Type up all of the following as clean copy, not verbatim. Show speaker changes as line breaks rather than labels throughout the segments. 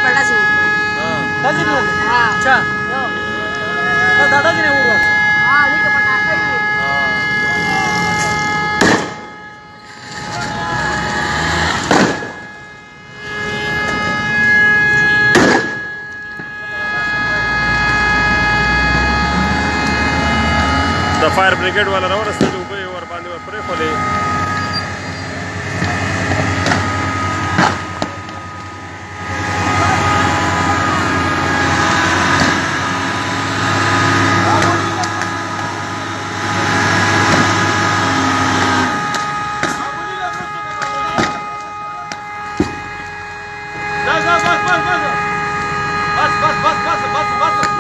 पड़ा से
दाजी ने
हां
अच्छा दादाजी ने वो
हां नहीं तो पटाखे
د फायर ब्रिगेड वाला راورسېدل اوبه یې ورباندې پرېښودې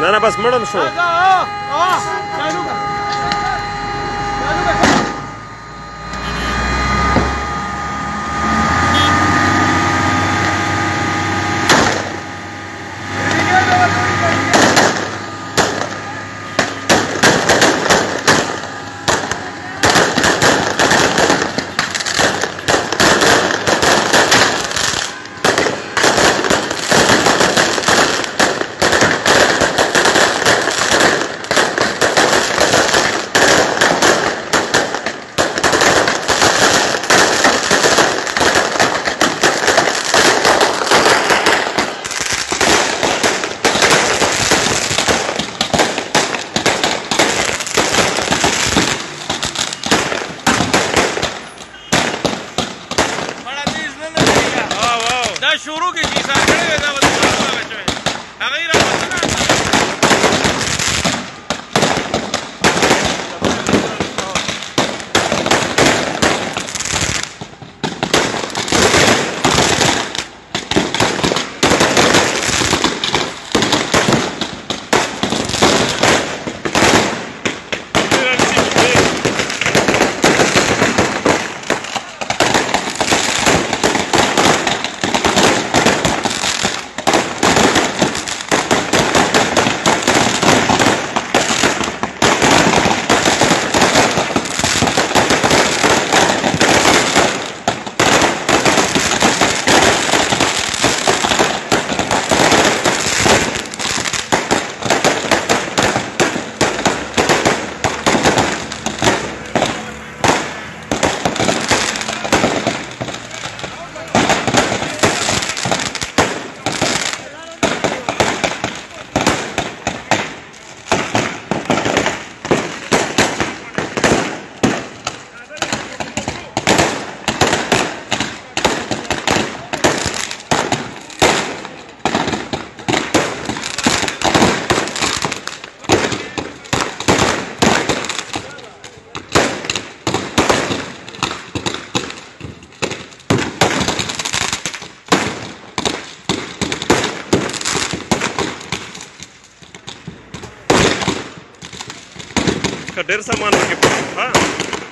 نه نه بس مړم شو
शुरू की चीज खड़े हुए थे
ډېر سامان پکې پروت و ها